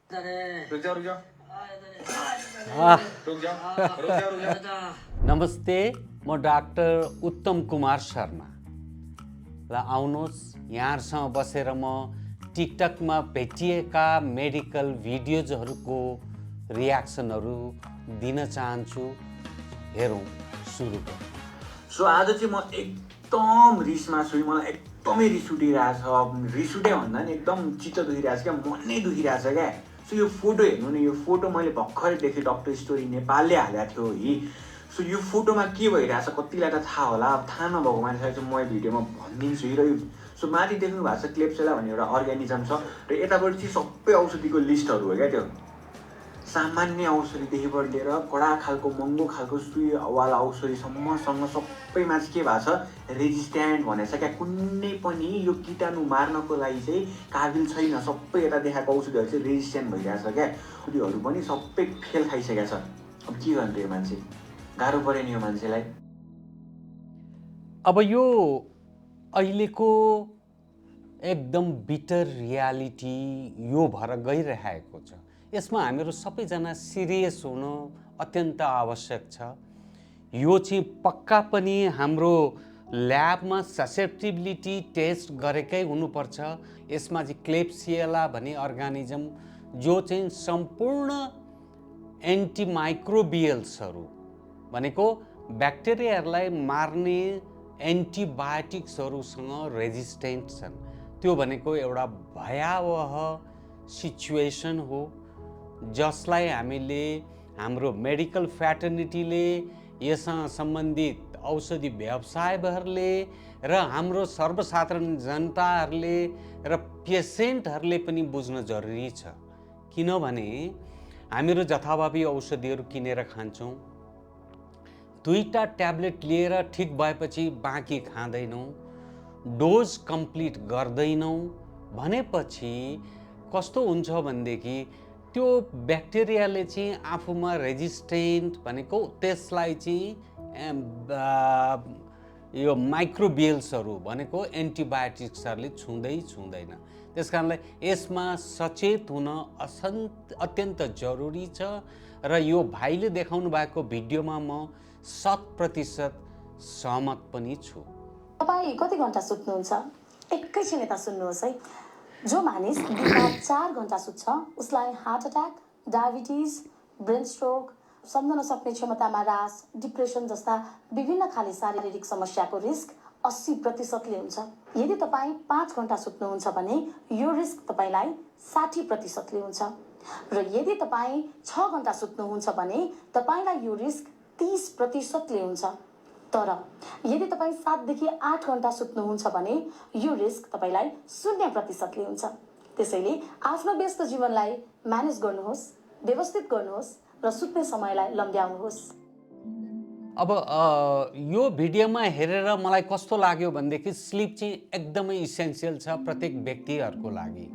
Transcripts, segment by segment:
रुक जाओ रुक जाओ रुक जाओ। नमस्ते, म डाक्टर उत्तम कुमार शर्मा। ल आउनुहोस् यहाँहरूसँग बसेर म टिकटकमा भेटिएका मेडिकल भिडियोजहरूको रियाक्सनहरू दिन चाहन्छु। हेरौँ, सुरु गरौँ। सो आज चाहिँ म एकदम रिसमा छु। मलाई एकदमै रिस उठिरहेछ। रिस उठ्यो भन्दा नि एकदम चित्त दुखिरहेछ क्या, मनै दुखिरहेछ क्या। सो यो फोटो हेर्नु नि, यो फोटो मैले भर्खरै देखेँ, डक्टर स्टोरी नेपालले हालेको थियो है। सो यो फोटोमा के भइरहेछ कतिलाई त थाहा होला, अब थाहा नभएको मान्छेलाई चाहिँ म भिडियोमा भनिदिन्छु है। र यो सो माथि देख्नु भएको छ क्लेप्सेला भन्ने एउटा अर्ग्यानिजम छ र यतापट्टि चाहिँ सबै औषधिको लिस्टहरू हो क्या। त्यो सामान्य औषधिदेखिबाट लिएर कडा खालको महँगो खालको सुईवाला औषधिसम्मसँग सबैमा चाहिँ के भएको छ, रेजिस्ट्यान्ट भनेको छ क्या। कुनै पनि यो कीटाणु मार्नको लागि चाहिँ काबिल छैन। सबै यता देखाएको औषधिहरू चाहिँ रेजिस्ट्यान्ट भइरहेछ क्या। औषधिहरू पनि सबै फेल खाइसकेको छ। अब के गर्नु यो मान्छे, गाह्रो पऱ्यो नि यो मान्छेलाई। अब यो अहिलेको एकदम बिटर रियालिटी यो भएर गइरहेको छ। यसमा हामीहरू सबैजना सिरियस हुन अत्यन्त आवश्यक छ। यो चाहिँ पक्का पनि हाम्रो ल्याबमा ससेप्टिबिलिटी टेस्ट गरेकै हुनुपर्छ। यसमा चाहिँ क्लेप्सिएला भन्ने अर्गानिजम जो चाहिँ सम्पूर्ण एन्टिमाइक्रोबियल्सहरू भनेको ब्याक्टेरियाहरूलाई मार्ने एन्टिबायोटिक्सहरूसँग रेजिस्टेन्ट छन्। त्यो भनेको एउटा भयावह सिचुएसन हो, जसलाई हामीले हाम्रो मेडिकल फ्याटर्निटीले, यससँग सम्बन्धित औषधि व्यवसायहरूले र हाम्रो सर्वसाधारण जनताहरूले र पेसेन्टहरूले पनि बुझ्न जरुरी छ। किनभने हामीहरू जथाभावी औषधिहरू किनेर खान्छौँ, दुईटा ट्याब्लेट लिएर ठिक भएपछि बाँकी खाँदैनौँ, डोज कम्प्लिट गर्दैनौँ भनेपछि कस्तो हुन्छ भनेदेखि त्यो ब्याक्टेरियाले चाहिँ आफूमा रेजिस्टेन्ट भनेको त्यसलाई चाहिँ यो माइक्रोबियल्सहरू भनेको एन्टिबायोटिक्सहरूले छुँदैन। त्यस कारणले यसमा सचेत हुन अत्यन्त जरुरी छ। र यो भाइले देखाउनु भएको भिडियोमा म 100% सहमत पनि छु। तपाईँ कति घन्टा सुत्नुहुन्छ? एकैछिन यता सुन्नुहोस् है। जो मानिस दिनमा 4 घन्टा सुत्छ उसलाई heart attack, diabetes, brain stroke, सम्झन सक्ने क्षमतामा ह्रास, डिप्रेसन जस्ता विभिन्न खाले शारीरिक समस्याको रिस्क 80%ले हुन्छ। यदि तपाईँ 5 घन्टा सुत्नुहुन्छ भने यो रिस्क तपाईँलाई 60%ले हुन्छ। र यदि तपाईँ 6 घन्टा सुत्नुहुन्छ भने तपाईँलाई यो रिस्क 30%ले हुन्छ। तर यदि तपाईँ 7 देखि 8 घन्टा सुत्नुहुन्छ भने यो रिस्क तपाईँलाई 0%ले हुन्छ। त्यसैले आफ्नो व्यस्त जीवनलाई म्यानेज गर्नुहोस्, व्यवस्थित गर्नुहोस् र सुत्ने समयलाई लम्ब्याउनुहोस्। अब यो भिडियोमा हेरेर मलाई कस्तो लाग्यो भनेदेखि स्लिप चाहिँ एकदमै इसेन्सियल छ प्रत्येक व्यक्तिहरूको लागि,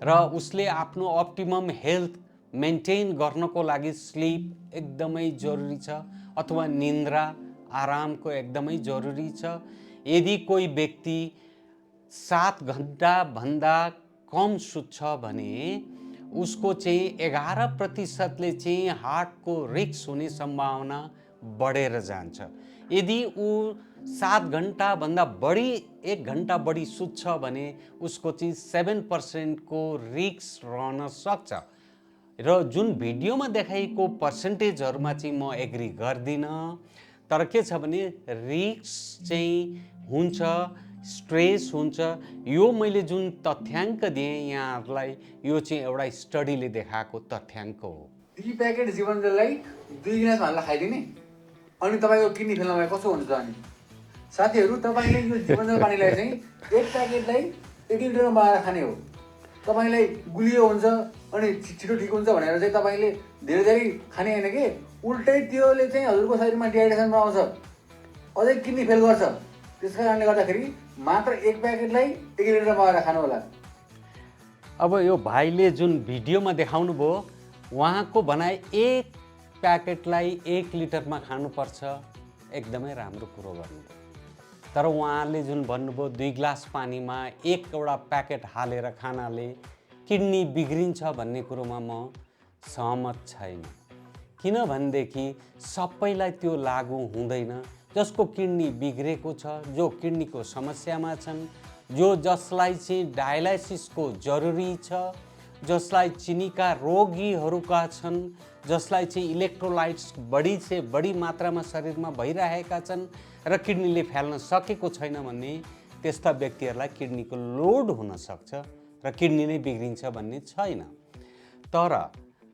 र उसले आफ्नो अप्टिमम हेल्थ मेन्टेन गर्नको लागि स्लिप एकदमै जरुरी छ, अथवा निन्द्रा आरामको एकदमै जरुरी छ। यदि कोही व्यक्ति 7 घन्टाभन्दा कम सुत्छ भने उसको चाहिँ 11%ले चाहिँ हार्टको रिस्क हुने सम्भावना बढेर जान्छ। यदि ऊ 7 घन्टाभन्दा बढी 1 घन्टा बढी सुत्छ भने उसको चाहिँ 7% को रिस्क रहन सक्छ। र जुन भिडियोमा देखाइएको पर्सेन्टेजहरूमा चाहिँ म एग्री गर्दिनँ। तर के छ भने रिस्क चाहिँ हुन्छ, स्ट्रेस हुन्छ। यो मैले जुन तथ्याङ्क दिएँ यहाँहरूलाई, यो चाहिँ एउटा स्टडीले देखाएको तथ्याङ्क हो। 2 प्याकेट जीवनजललाई 2 गिलास भातलाई खाइदिने अनि तपाईँको किडनी फेल्न भए कस्तो हुन्छ अनि? साथीहरू, तपाईँले यो जीवनजल पानीलाई चाहिँ 1 प्याकेटलाई 1 लिटरमा बनाएर खाने हो। तपाईँलाई गुलियो हुन्छ अनि छिटो ठिक हुन्छ भनेर चाहिँ तपाईँले धेरै धेरै खाने होइन कि, उल्टै त्योले चाहिँ हजुरको शरीरमा डिहाइड्रेसन बनाउँछ, अझै किडनी फेल गर्छ। त्यसै कारणले गर्दाखेरि मात्र 1 प्याकेटलाई 1 लिटरमा बनाएर खानु होला। अब यो भाइले जुन भिडियोमा देखाउनु भयो, उहाँको भनाइ 1 प्याकेटलाई 1 लिटरमा खानुपर्छ, एकदमै राम्रो कुरो गर्नुभयो। तर उहाँले जुन भन्नुभयो 2 गिलास पानीमा 1 वटा प्याकेट हालेर खानाले किडनी बिग्रिन्छ भन्ने कुरोमा म सहमत छैन। किनभनेदेखि सबैलाई त्यो लागू हुँदैन। जसको किडनी बिग्रेको छ, जो किडनीको समस्यामा छन्, जसलाई चाहिँ डायलाइसिसको जरुरी छ, जसलाई चिनीका रोगीहरूका छन्, जसलाई चाहिँ इलेक्ट्रोलाइट्स बढी मात्रामा शरीरमा भइरहेका छन् र किडनीले फाल्न सकेको छैन भने त्यस्ता व्यक्तिहरूलाई किडनीको लोड हुन सक्छ र किडनी नै बिग्रिन्छ भन्ने छैन। तर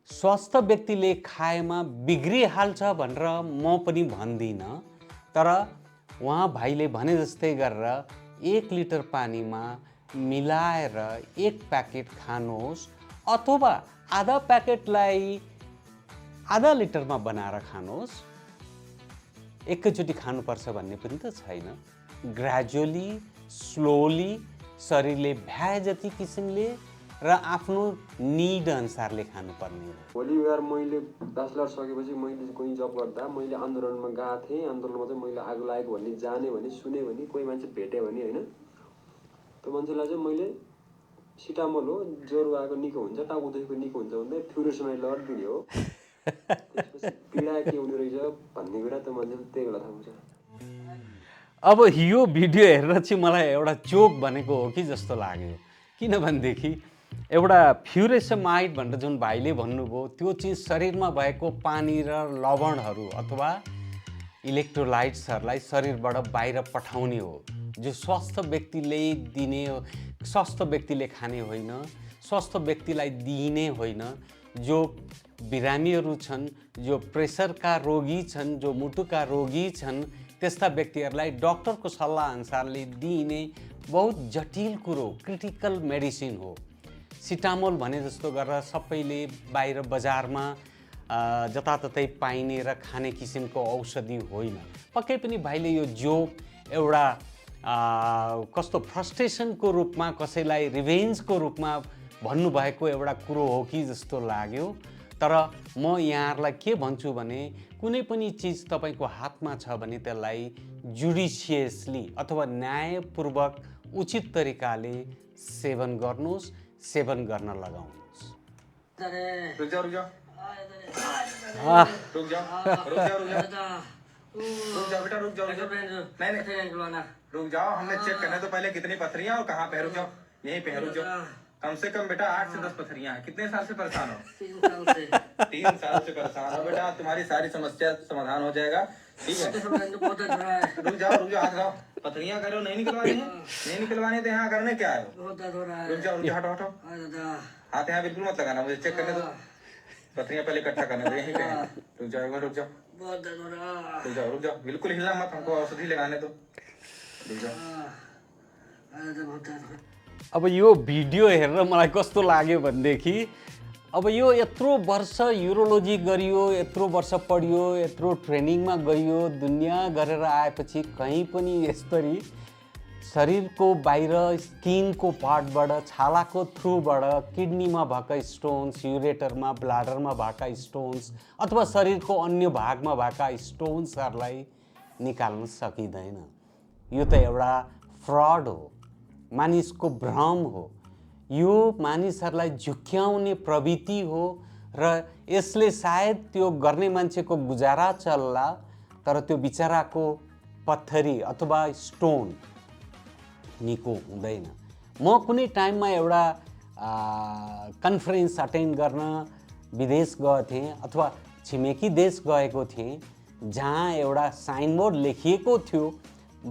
स्वस्थ व्यक्तिले खाएमा बिग्रिहाल्छ भनेर म पनि भन्दिनँ। तर उहाँ भाइले भने जस्तै गरेर 1 लिटर पानीमा मिलाएर 1 प्याकेट खानुहोस् अथवा आधा प्याकेटलाई आधा लिटरमा बनाएर खानुहोस्। एकैचोटि खानुपर्छ भन्ने पनि त छैन। ग्रेजुअली स्लोली शरीरले भ्याए जति किसिमले र आफ्नो निड अनुसारले खानुपर्ने हो। भोलि बिहार मैले ब्याचलर सकेपछि मैले कोही जब गर्दा मैले आन्दोलनमा गएको थिएँ। आन्दोलनमा चाहिँ मैले आगो लागेको भन्ने जाने भने सुने भने कोही मान्छे भेटेँ भने होइन, त्यो मान्छेलाई चाहिँ मैले सिटामोल हो, ज्वरो आएको निको हुन्छ, टाउको दुखेको निको हुन्छ भन्दै फ्युरोसमाइड लगाइदिने हो। त्यसपछि पीडा के हुने रहेछ भन्ने कुरा त्यो मान्छेले त्यही बेला थाहा हुन्छ। अब यो भिडियो हेरेर चाहिँ मलाई एउटा जोक भनेको हो कि जस्तो लाग्यो। किनभनेदेखि एउटा फ्युरेसमाइड भनेर जुन भाइले भन्नुभयो त्यो चाहिँ शरीरमा भएको पानी र लवणहरू अथवा इलेक्ट्रोलाइट्सहरूलाई शरीरबाट बाहिर पठाउने हो, जो स्वस्थ व्यक्तिले दिने, स्वस्थ व्यक्तिले खाने होइन, स्वस्थ व्यक्तिलाई दिइने होइन। जो बिरामीहरू छन्, जो प्रेसरका रोगी छन्, जो मुटुका रोगी छन्, त्यस्ता व्यक्तिहरूलाई डक्टरको सल्लाह अनुसारले दिइने बहुत जटिल कुरो, क्रिटिकल मेडिसिन हो। सिटामोल भने जस्तो गरेर सबैले बाहिर बजारमा जताततै पाइने र खाने किसिमको औषधि होइन। पक्कै पनि भाइले यो जोक एउटा कस्तो फ्रस्ट्रेसनको रूपमा, कसैलाई रिभेन्जको रूपमा भन्नुभएको एउटा कुरो हो कि जस्तो लाग्यो। तर म यहाँहरूलाई के भन्छु भने कुनै पनि चिज तपाईँको हातमा छ भने त्यसलाई जुडिसियसली अथवा न्यायपूर्वक उचित तरिकाले सेवन गर्नुहोस्, सेवन गर्न लगाउनुहोस्। रुक जाओ बेटा, रुक जाओ। नहीं रुक जाओ, हमने चेक करना है तो पहले कितनी पथरियां और कहाँ पे। रुक जाओ, यहीं पे रुक जाओ। कम से कम बेटा 8 से 10 पथरियां हैं। कितने साल से परेशान हो? 3 साल से परेशान हो बेटा। तुम्हारी सारी समस्या समाधान हो जाएगा, ठीक है। रुक जाओ, हाथ लगाओ। पथरियां करो, नहीं निकलवानी है? नहीं निकलवानी तो यहाँ करने क्या है? रुक जाओ, हटो। हाथ यहाँ बिल्कुल मत लगाना, मुझे चेक करने दो। पथरियां पहले इकट्ठा करने दो, यहीं पे है। रुक जाओ, रुक जाओ, बिल्कुल हिलना मत, हमको औषधि लगाने दो। रुक जाओ। अब यो भिडियो हेरेर मलाई कस्तो लाग्यो भनेदेखि अब यो यत्रो वर्ष युरोलोजी गरियो, यत्रो वर्ष पढियो, यत्रो ट्रेनिङमा गइयो, दुनियाँ गरेर आएपछि कहीँ पनि यसरी शरीरको बाहिर स्किनको पार्टबाट, छालाको थ्रुबाट किडनीमा भएका स्टोन्स, युरेटरमा, ब्लाडरमा भएका स्टोन्स अथवा शरीरको अन्य भागमा भएका स्टोन्सहरूलाई निकाल्न सकिँदैन। यो त एउटा फ्रड हो, मानिसको भ्रम हो। यो मानिसहरूलाई झुक्क्याउने प्रवृत्ति हो र यसले सायद त्यो गर्ने मान्छेको गुजारा चल्ला, तर त्यो बिचराको पत्थरी अथवा स्टोन निको हुँदैन। म कुनै टाइममा एउटा कन्फरेन्स अटेन्ड गर्न विदेश गएको थिएँ अथवा छिमेकी देश गएको थिएँ, जहाँ एउटा साइनबोर्ड लेखिएको थियो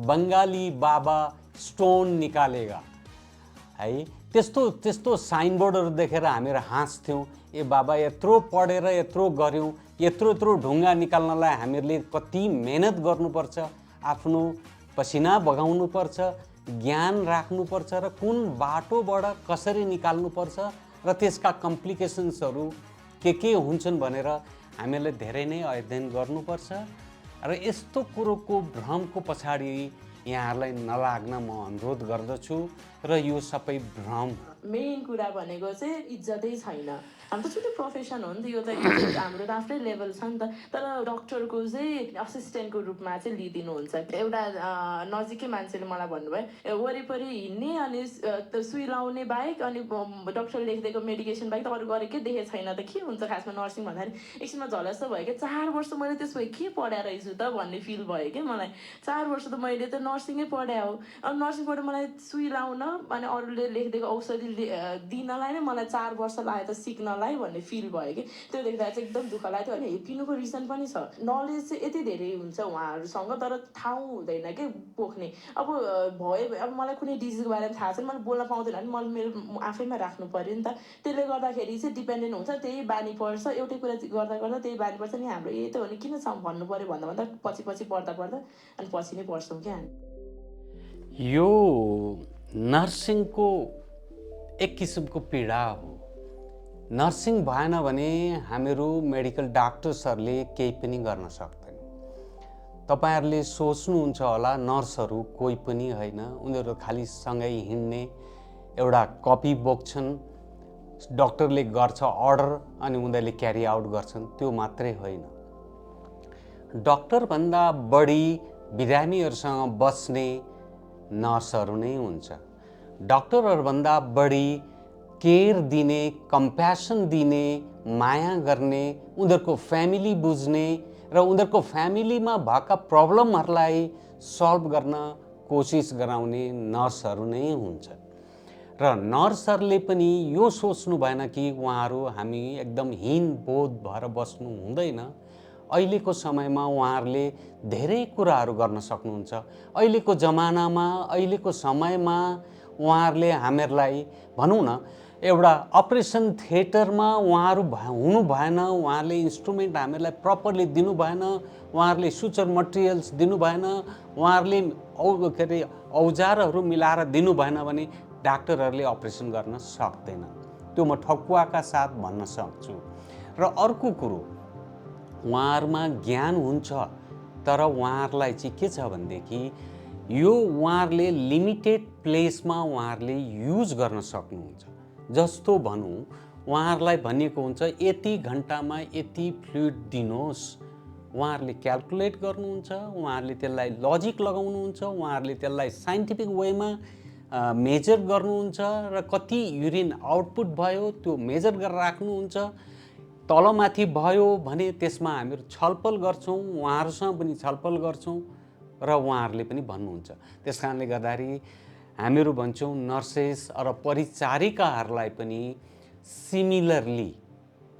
बङ्गाली बाबा स्टोन निकालेगा है। त्यस्तो साइनबोर्डहरू देखेर हामीहरू हाँस्थ्यौँ। ए बाबा, यत्रो पढेर यत्रो गऱ्यौँ, यत्रो ढुङ्गा निकाल्नलाई हामीहरूले कति मेहनत गर्नुपर्छ, आफ्नो पसिना बगाउनुपर्छ, ज्ञान राख्नुपर्छ र कुन बाटोबाट कसरी निकाल्नुपर्छ र त्यसका कम्प्लिकेसन्सहरू के हुन्छन् भनेर हामीहरूले धेरै नै अध्ययन गर्नुपर्छ। र यस्तो कुरोको भ्रमको पछाडि यहाँहरूलाई नलाग्न म अनुरोध गर्दछु र यो सबै भ्रम। मेन कुरा भनेको चाहिँ इज्जतै छैन। हाम्रो त छुट्टै प्रोफेसन हो नि त यो त हाम्रो त आफ्नै लेभल छ नि त तर डक्टरको चाहिँ असिस्टेन्टको रूपमा चाहिँ लिइदिनुहुन्छ एउटा नजिकै मान्छेले मलाई भन्नुभयो वरिपरि हिँड्ने अनि सुई लाउने बाहेक अनि डक्टर लेखिदिएको मेडिकेसन बाहेक त अरू गरेकै देखेको छैन त के हुन्छ खासमा नर्सिङ भन्दाखेरि एकछिनमा झलस्स भयो क्या 4 वर्ष मैले त्यसो भए के पढाएर रहेछु त भन्ने फिल भयो क्या मलाई 4 वर्ष त मैले त नर्सिङै पढाए हो अब नर्सिङबाट मलाई सुई लाउन अनि अरूले लेखिदिएको औषधि दिनलाई नै मलाई 4 वर्ष लाग्यो त सिक्नलाई भन्ने फिल भयो कि त्यो देख्दा चाहिँ एकदम दुःख लाग्थ्यो अनि हेपिनुको रिजन पनि छ नलेज चाहिँ यति धेरै हुन्छ उहाँहरूसँग तर ठाउँ हुँदैन कि पोख्ने अब भयो अब मलाई कुनै डिजिजको बारेमा थाहा छैन मैले बोल्न पाउँदैन भने मैले मेरो आफैमा राख्नु पऱ्यो नि त त्यसले गर्दाखेरि चाहिँ डिपेन्डेन्ट हुन्छ त्यही बानी पर्छ एउटै कुरा गर्दा गर्दा त्यही बानी पर्छ नि हाम्रो यही त हो नि किन भन्नु पऱ्यो भन्दा भन्दा पछि पछि पढ्दा पढ्दा अनि पछि नै पढ्छौँ क्या हामी यो नर्सिङको एक किसिमको पीडा हो नर्सिङ भएन भने हामीहरू मेडिकल डाक्टर्सहरूले केही पनि गर्न सक्दैन तपाईहरुले सोच्नुहुन्छ होला नर्सहरू कोही पनि होइन उनीहरू खाली सँगै हिँड्ने एउटा कपी बोक्छन् डाक्टरले गर्छ अर्डर अनि उनीहरूले क्यारी आउट गर्छन् त्यो मात्रै होइन डाक्टर भन्दा बढी बिरामीहरूसँग बस्ने नर्सहरू नै हुन्छ डाक्टरहरू भन्दा बढी केयर दिने कम्प्यासन दिने माया गर्ने उनीहरूको फ्यामिली बुझ्ने र उनीहरूको फ्यामिलीमा भएका प्रब्लमहरूलाई सल्भ गर्न कोसिस गराउने नर्सहरू नै हुन्छ र नर्सहरूले पनि यो सोच्नु भएन कि उहाँहरू हामी एकदम हीन बोध भएर बस्नु हुँदैन अहिलेको समयमा उहाँहरूले धेरै कुराहरू गर्न सक्नुहुन्छ अहिलेको जमानामा अहिलेको समयमा उहाँहरूले हामीहरूलाई भनौँ न एउटा अपरेसन थिएटरमा उहाँहरू हुनु भएन उहाँहरूले इन्स्ट्रुमेन्ट हामीहरूलाई प्रपरली दिनु भएन उहाँहरूले सुचर मटेरियल्स दिनु भएन उहाँहरूले के अरे औजारहरू मिलाएर दिनु भएन भने डाक्टरहरूले अपरेसन गर्न सक्दैन त्यो म ठकुवाका साथ भन्न सक्छु र अर्को कुरो उहाँहरूमा ज्ञान हुन्छ तर उहाँहरूलाई चाहिँ के छ भनेदेखि यो उहाँहरूले लिमिटेड प्लेसमा उहाँहरूले युज गर्न सक्नुहुन्छ जस्तो भनौँ उहाँहरूलाई भनिएको हुन्छ यति घन्टामा यति फ्लुइड दिनुहोस् उहाँहरूले क्याल्कुलेट गर्नुहुन्छ उहाँहरूले त्यसलाई लजिक लगाउनुहुन्छ उहाँहरूले त्यसलाई साइन्टिफिक वेमा मेजर गर्नुहुन्छ र कति युरिन आउटपुट भयो त्यो मेजर गरेर राख्नुहुन्छ तलमाथि भयो भने त्यसमा हामीहरू छलफल गर्छौँ उहाँहरूसँग पनि छलफल गर्छौँ र उहाँहरूले पनि भन्नुहुन्छ त्यस कारणले गर्दाखेरि हामीहरू भन्छौँ नर्सेस र परिचारिकाहरूलाई पनि सिमिलरली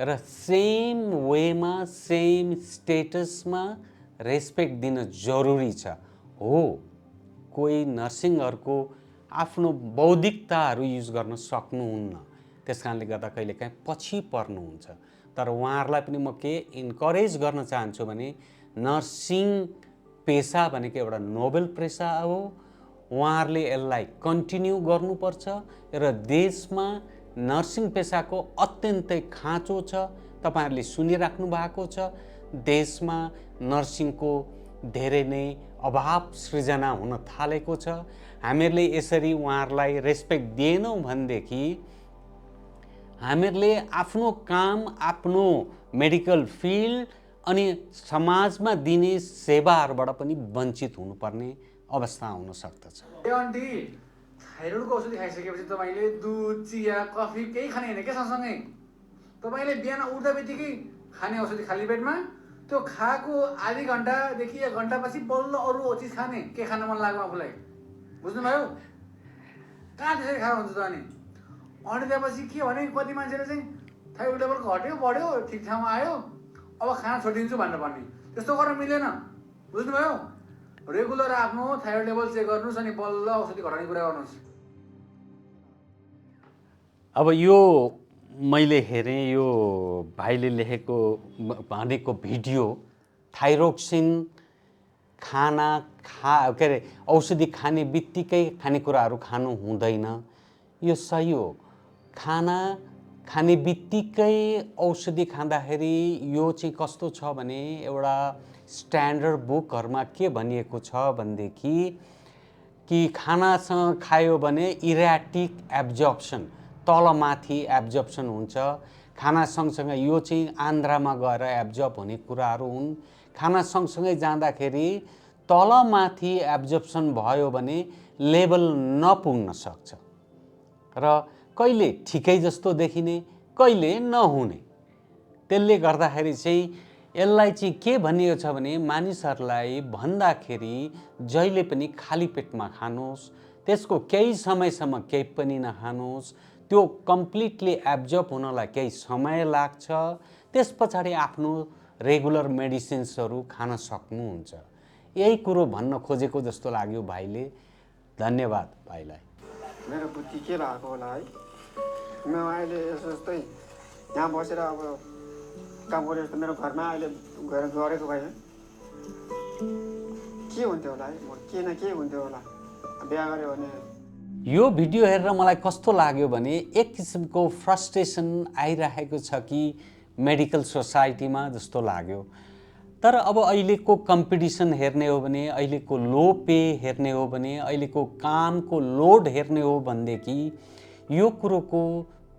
र सेम वेमा सेम स्टेटसमा रेस्पेक्ट दिन जरुरी छ हो कोही नर्सिङहरूको आफ्नो बौद्धिकताहरू युज गर्न सक्नुहुन्न त्यस कारणले गर्दा कहिलेकाहीँ पछि पर्नुहुन्छ तर उहाँहरूलाई पनि म के इन्करेज गर्न चाहन्छु भने नर्सिङ पेसा भनेको एउटा नोबल पेसा हो उहाँहरूले यसलाई कन्टिन्यू गर्नुपर्छ र देशमा नर्सिङ पेसाको अत्यन्तै खाँचो छ तपाईहरुले सुनिराख्नु भएको छ देशमा नर्सिङको धेरै नै अभाव सृजना हुन थालेको छ हामीहरूले यसरी उहाँहरूलाई रेस्पेक्ट दिएनौँ भनेदेखि हामीहरूले आफ्नो काम आफ्नो मेडिकल फिल्ड अनि समाजमा दिने सेवाहरूबाट पनि वञ्चित हुनुपर्ने अवस्था हुन सक्दछ ए आन्टी थाइरोइडको औषधि खाइसकेपछि तपाईले दुध चिया कफी केही खाने हैन के सँगसँगै तपाईले बिहान उठ्दा बित्तिकै खाने औषधि खाली पेटमा त्यो खाएको आधी घण्टादेखि 1 घण्टापछि बल्ल अरू चिज खाने के खान मन लाग्यो आफूलाई बुझ्नुभयो कहाँ त्यसरी खानु हुन्छ त अनि त्यसपछि के भने कति मान्छेले चाहिँ थाइरोइड लेभल घट्यो बढ्यो ठिक ठाउँमा आयो अब खाना छोडिदिन्छु भनेर भन्ने त्यस्तो गर्न मिलेन बुझ्नुभयो रेगुलर आफ्नो थाइरोइड लेभल चेक गर्नुस् अनि बल्ल औषधि घटाउने कुरा गर्नुस् अब यो मैले हेरेँ यो भाइले लेखेको भनेको भिडियो थाइरोक्सिन खाना के अरे औषधि खाने बित्तिकै खानेकुराहरू खानु हुँदैन यो सही हो खाना खाने बित्तिकै औषधि खाँदाखेरि यो चाहिँ कस्तो छ भने एउटा स्ट्यान्डर्ड बुकहरुमा के भनिएको छ भनेदेखि कि खानासँग खायो भने इरेटिक एब्जर्प्सन तलमाथि एब्जर्प्सन हुन्छ खाना सँगसँगै यो चाहिँ आन्ध्रमा गएर एब्जर्ब हुने कुराहरू हुन्। खाना सँगसँगै जाँदाखेरि तलमाथि एब्जर्प्सन भयो भने लेभल नपुग्न सक्छ र कहिले ठिकै जस्तो देखिने, कहिले नहुने। त्यसले गर्दाखेरि चाहिँ यसलाई चाहिँ के भनिएको छ भने मानिसहरूलाई भन्दाखेरि जहिले पनि खाली पेटमा खानुहोस्, त्यसको केही समयसम्म केही पनि नखानुहोस्, त्यो कम्प्लिटली एब्जर्ब हुनलाई केही समय लाग्छ, त्यस पछाडि आफ्नो रेगुलर मेडिसिन्सहरू खान सक्नुहुन्छ। यही कुरो भन्न खोजेको जस्तो लाग्यो भाइले। धन्यवाद भाइलाई। मेरो बुद्धि के भएको होला है, म अहिले यसो जस्तै यहाँ बसेर अब काम गरेँ जस्तो मेरो घरमा अहिले गएर गरेको भए के हुन्थ्यो होला है, के न के हुन्थ्यो होला बिहा गऱ्यो भने। यो भिडियो हेरेर मलाई कस्तो लाग्यो भने एक किसिमको फ्रस्ट्रेसन आइरहेको छ कि मेडिकल सोसाइटीमा जस्तो लाग्यो। तर अब अहिलेको कम्पिटिसन हेर्ने हो भने, अहिलेको लो पे हेर्ने हो भने, अहिलेको कामको लोड हेर्ने हो भनेदेखि यो कुरोको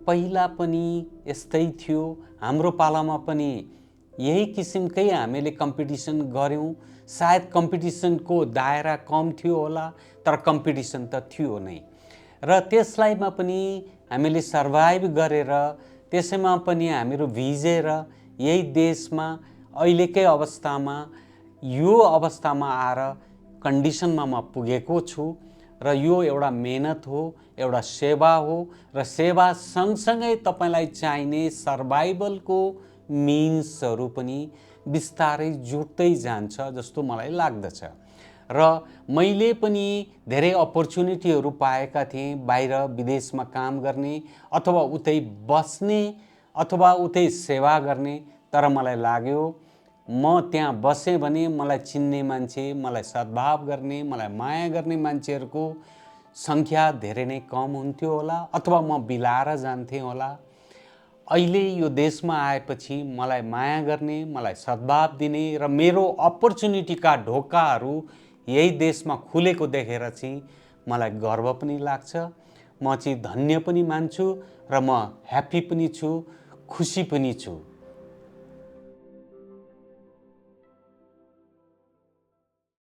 पहिला पनि यस्तै थियो। हाम्रो पालामा पनि यही किसिमकै हामीले कम्पिटिसन गऱ्यौँ। सायद कम्पिटिसनको दायरा कम थियो होला, तर कम्पिटिसन त थियो नै र त्यसलाईमा पनि हामीले सर्भाइभ गरेर त्यसैमा पनि हामीहरू भिजेर यही देशमा अहिलेकै अवस्थामा यो अवस्थामा आएर कन्डिसनमा म पुगेको छु र यो एउटा मेहनत हो, एउटा सेवा हो र सेवा सँगसँगै तपाईँलाई चाहिने सर्भाइभलको मिन्सहरू पनि बिस्तारै जुट्दै जान्छ जस्तो मलाई लाग्दछ। र मैले पनि धेरै अपर्च्युनिटीहरू पाएका थिएँ बाहिर विदेशमा काम गर्ने अथवा उतै बस्ने अथवा उतै सेवा गर्ने। तर मलाई लाग्यो म त्यहाँ बसेँ भने मलाई चिन्ने मान्छे, मलाई सद्भाव गर्ने, मलाई माया गर्ने मान्छेहरूको सङ्ख्या धेरै नै कम हुन्थ्यो होला अथवा म बिलाएर जान्थेँ होला। अहिले यो देशमा आएपछि मलाई माया गर्ने, मलाई सद्भाव दिने र मेरो अपर्च्युनिटीका ढोकाहरू यही देशमा खुलेको देखेर चाहिँ मलाई गर्व पनि लाग्छ। म चाहिँ धन्य पनि मान्छु र म ह्याप्पी पनि छु, खुसी पनि छु।